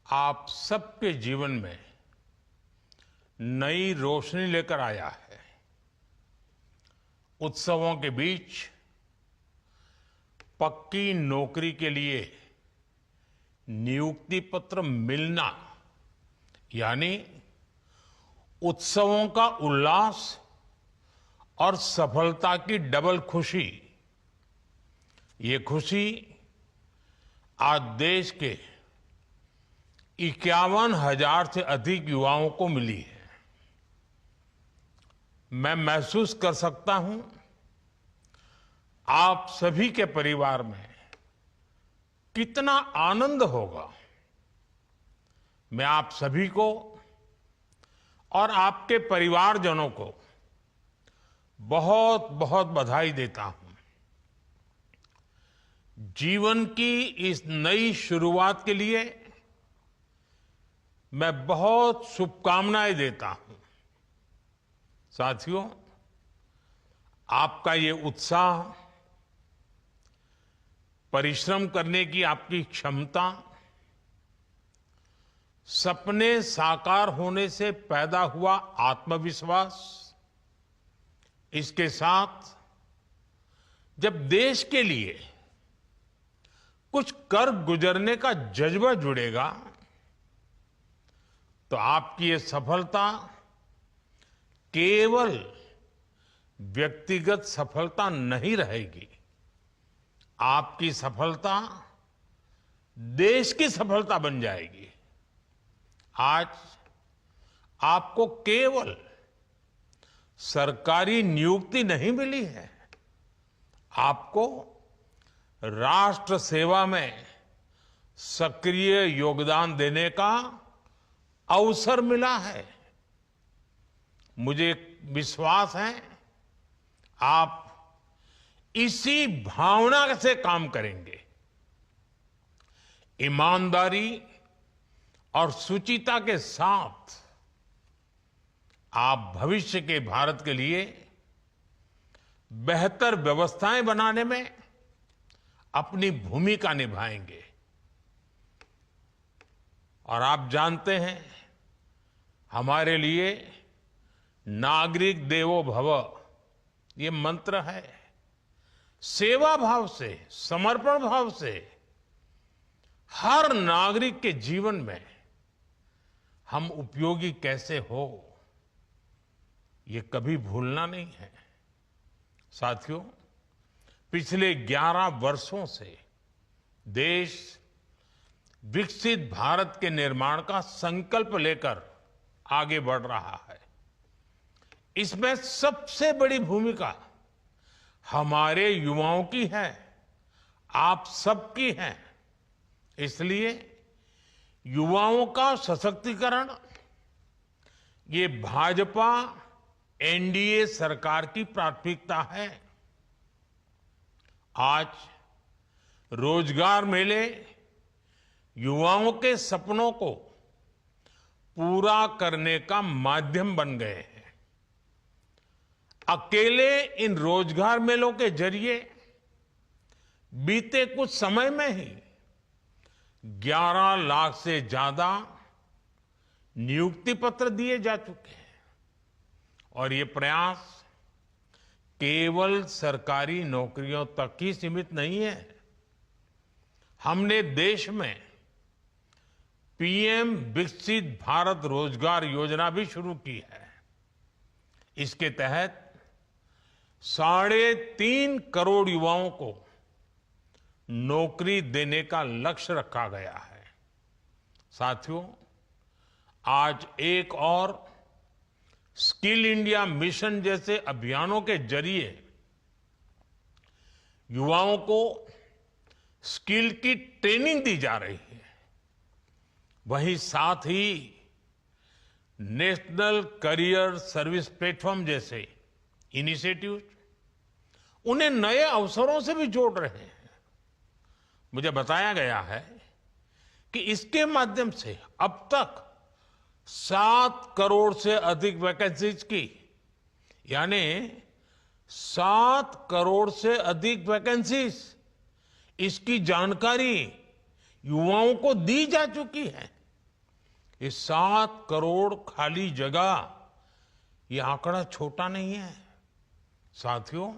आप सबके जीवन में नई रोशनी लेकर आया है। उत्सवों के बीच पक्की नौकरी के लिए नियुक्ति पत्र मिलना यानी उत्सवों का उल्लास और सफलता की डबल खुशी। ये खुशी आज देश के 51,000 से अधिक युवाओं को मिली है। मैं महसूस कर सकता हूं आप सभी के परिवार में कितना आनंद होगा। मैं आप सभी को और आपके परिवारजनों को बहुत बहुत बधाई देता हूं। जीवन की इस नई शुरुआत के लिए मैं बहुत शुभकामनाएं देता हूं। साथियों, आपका ये उत्साह, परिश्रम करने की आपकी क्षमता, सपने साकार होने से पैदा हुआ आत्मविश्वास, इसके साथ जब देश के लिए कुछ कर गुजरने का जज्बा जुड़ेगा तो आपकी ये सफलता केवल व्यक्तिगत सफलता नहीं रहेगी। आपकी सफलता देश की सफलता बन जाएगी। आज आपको केवल सरकारी नियुक्ति नहीं मिली है, आपको राष्ट्र सेवा में सक्रिय योगदान देने का अवसर मिला है। मुझे विश्वास है आप इसी भावना से काम करेंगे। ईमानदारी और शुचिता के साथ आप भविष्य के भारत के लिए बेहतर व्यवस्थाएं बनाने में अपनी भूमिका निभाएंगे। और आप जानते हैं, हमारे लिए नागरिक देवो भव ये मंत्र है। सेवा भाव से, समर्पण भाव से हर नागरिक के जीवन में हम उपयोगी कैसे हो, ये कभी भूलना नहीं है। साथियों, पिछले 11 वर्षों से देश विकसित भारत के निर्माण का संकल्प लेकर आगे बढ़ रहा है। इसमें सबसे बड़ी भूमिका हमारे युवाओं की है, आप सबकी है। इसलिए युवाओं का सशक्तिकरण ये भाजपा एनडीए सरकार की प्राथमिकता है। आज रोजगार मेले युवाओं के सपनों को पूरा करने का माध्यम बन गए हैं। अकेले इन रोजगार मेलों के जरिए बीते कुछ समय में ही 11 लाख से ज्यादा नियुक्ति पत्र दिए जा चुके हैं। और ये प्रयास केवल सरकारी नौकरियों तक ही सीमित नहीं है। हमने देश में पीएम विकसित भारत रोजगार योजना भी शुरू की है। इसके तहत 3.5 करोड़ युवाओं को नौकरी देने का लक्ष्य रखा गया है। साथियों, आज एक और स्किल इंडिया मिशन जैसे अभियानों के जरिए युवाओं को स्किल की ट्रेनिंग दी जा रही है। वहीं साथ ही नेशनल करियर सर्विस प्लेटफॉर्म जैसे इनिशिएटिव उन्हें नए अवसरों से भी जोड़ रहे हैं। मुझे बताया गया है कि इसके माध्यम से अब तक 7 करोड़ से अधिक वैकेंसीज की, यानी 7 करोड़ से अधिक वैकेंसीज, इसकी जानकारी युवाओं को दी जा चुकी है। ये 7 करोड़ खाली जगह, ये आंकड़ा छोटा नहीं है। साथियों,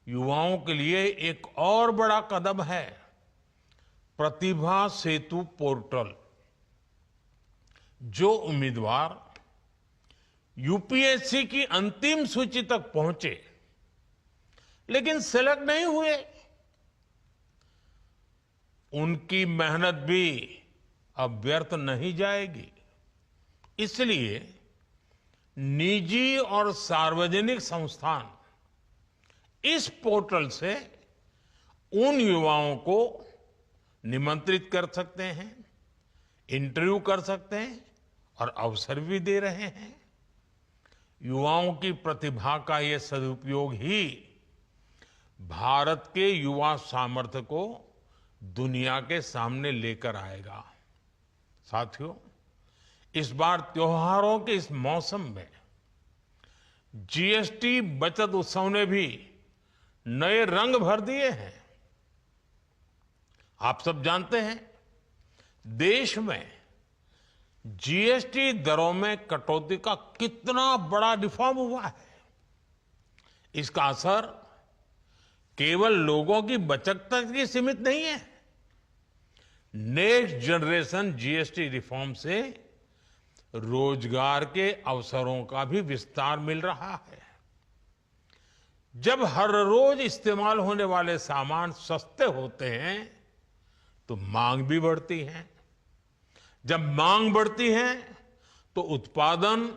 युवाओं के लिए एक और बड़ा कदम है प्रतिभा सेतु पोर्टल। जो उम्मीदवार यूपीएससी की अंतिम सूची तक पहुंचे लेकिन सेलेक्ट नहीं हुए, उनकी मेहनत भी अब व्यर्थ नहीं जाएगी। इसलिए निजी और सार्वजनिक संस्थान इस पोर्टल से उन युवाओं को निमंत्रित कर सकते हैं, इंटरव्यू कर सकते हैं और अवसर भी दे रहे हैं। युवाओं की प्रतिभा का यह सदुपयोग ही भारत के युवा सामर्थ्य को दुनिया के सामने लेकर आएगा। साथियों, इस बार त्योहारों के इस मौसम में जीएसटी बचत उत्सव ने भी नए रंग भर दिए हैं। आप सब जानते हैं, देश में जीएसटी दरों में कटौती का कितना बड़ा रिफॉर्म हुआ है। इसका असर केवल लोगों की बचत तक ही सीमित नहीं है। नेक्स्ट जनरेशन जीएसटी रिफॉर्म से रोजगार के अवसरों का भी विस्तार मिल रहा है। जब हर रोज इस्तेमाल होने वाले सामान सस्ते होते हैं तो मांग भी बढ़ती है। जब मांग बढ़ती है तो उत्पादन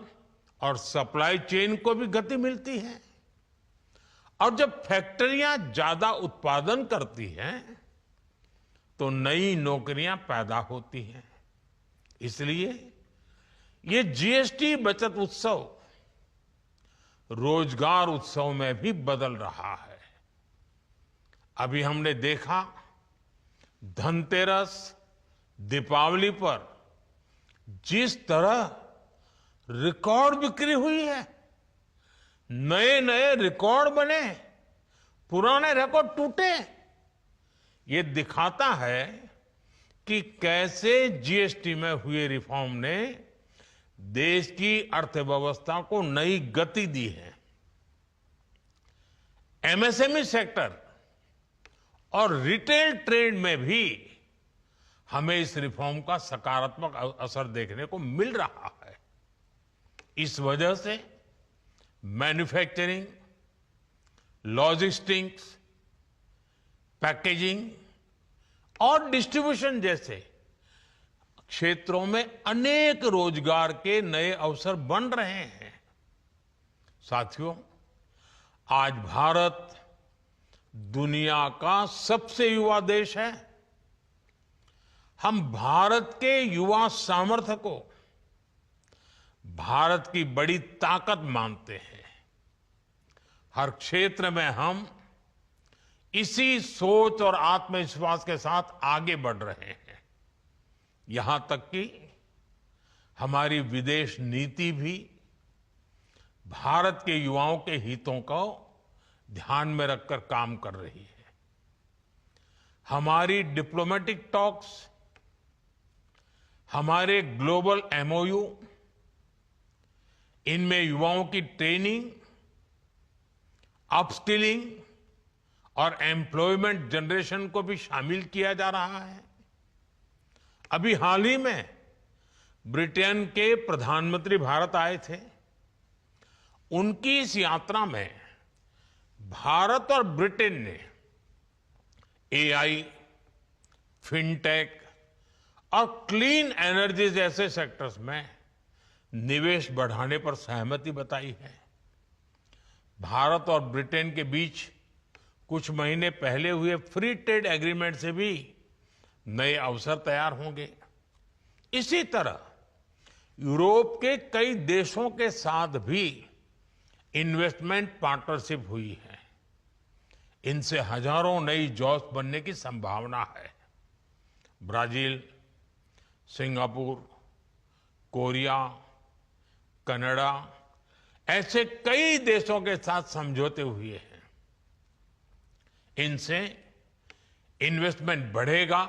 और सप्लाई चेन को भी गति मिलती है। और जब फैक्ट्रियां ज्यादा उत्पादन करती हैं तो नई नौकरियां पैदा होती हैं। इसलिए ये जीएसटी बचत उत्सव रोजगार उत्सव में भी बदल रहा है। अभी हमने देखा, धनतेरस, दीपावली पर जिस तरह रिकॉर्ड बिक्री हुई है, नए नए रिकॉर्ड बने, पुराने रिकॉर्ड टूटे, ये दिखाता है कि कैसे जीएसटी में हुए रिफॉर्म ने देश की अर्थव्यवस्था को नई गति दी है। एमएसएमई सेक्टर और रिटेल ट्रेड में भी हमें इस रिफॉर्म का सकारात्मक असर देखने को मिल रहा है। इस वजह से मैन्युफैक्चरिंग, लॉजिस्टिक्स, पैकेजिंग और डिस्ट्रीब्यूशन जैसे क्षेत्रों में अनेक रोजगार के नए अवसर बन रहे हैं। साथियों, आज भारत दुनिया का सबसे युवा देश है। हम भारत के युवा सामर्थ्य को भारत की बड़ी ताकत मानते हैं। हर क्षेत्र में हम इसी सोच और आत्मविश्वास के साथ आगे बढ़ रहे हैं। यहां तक कि हमारी विदेश नीति भी भारत के युवाओं के हितों को ध्यान में रखकर काम कर रही है। हमारी डिप्लोमेटिक टॉक्स, हमारे ग्लोबल एमओयू, इनमें युवाओं की ट्रेनिंग, अपस्किलिंग और एम्प्लॉयमेंट जनरेशन को भी शामिल किया जा रहा है। अभी हाल ही में ब्रिटेन के प्रधानमंत्री भारत आए थे। उनकी इस यात्रा में भारत और ब्रिटेन ने एआई, फिनटेक और क्लीन एनर्जी जैसे सेक्टर्स में निवेश बढ़ाने पर सहमति बताई है। भारत और ब्रिटेन के बीच कुछ महीने पहले हुए फ्री ट्रेड एग्रीमेंट से भी नए अवसर तैयार होंगे। इसी तरह यूरोप के कई देशों के साथ भी इन्वेस्टमेंट पार्टनरशिप हुई है। इनसे हजारों नई जॉब्स बनने की संभावना है। ब्राजील, सिंगापुर, कोरिया, कनाडा ऐसे कई देशों के साथ समझौते हुए हैं। इनसे इन्वेस्टमेंट बढ़ेगा,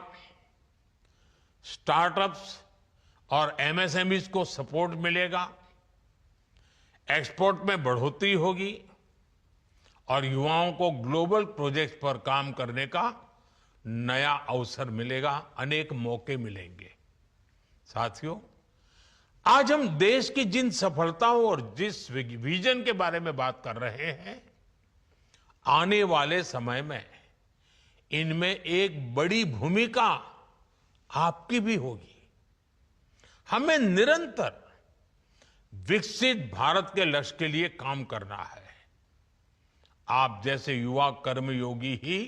स्टार्टअप्स और एमएसएमईज को सपोर्ट मिलेगा, एक्सपोर्ट में बढ़ोतरी होगी और युवाओं को ग्लोबल प्रोजेक्ट्स पर काम करने का नया अवसर मिलेगा, अनेक मौके मिलेंगे। साथियों, आज हम देश की जिन सफलताओं और जिस विजन के बारे में बात कर रहे हैं, आने वाले समय में इनमें एक बड़ी भूमिका आपकी भी होगी। हमें निरंतर विकसित भारत के लक्ष्य के लिए काम करना है। आप जैसे युवा कर्मयोगी ही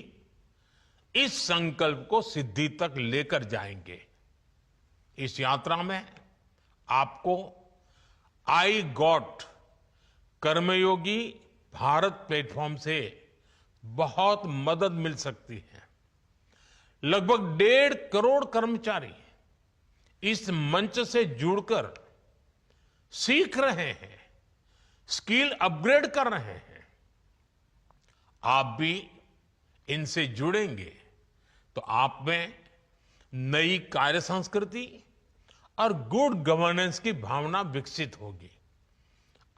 इस संकल्प को सिद्धि तक लेकर जाएंगे। इस यात्रा में आपको I got Karmayogi Bharat platform से बहुत मदद मिल सकती है। लगभग 1.5 करोड़ कर्मचारी इस मंच से जुड़कर सीख रहे हैं, स्किल अपग्रेड कर रहे हैं। आप भी इनसे जुड़ेंगे तो आप में नई कार्य संस्कृति और गुड गवर्नेंस की भावना विकसित होगी।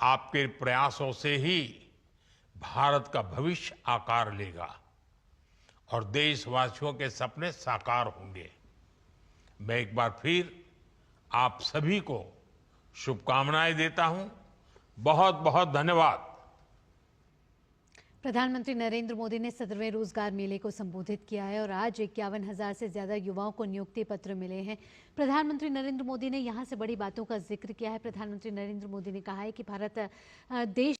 आपके प्रयासों से ही भारत का भविष्य आकार लेगा और देशवासियों के सपने साकार होंगे। मैं एक बार फिर आप सभी को शुभकामनाएं देता हूं। बहुत बहुत धन्यवाद। प्रधानमंत्री नरेंद्र मोदी ने 17वें रोजगार मेले को संबोधित किया है और आज 51,000 से ज्यादा युवाओं को नियुक्ति पत्र मिले हैं। प्रधानमंत्री नरेंद्र मोदी ने यहां से बड़ी बातों का जिक्र किया है। प्रधानमंत्री नरेंद्र मोदी ने कहा है कि भारत देश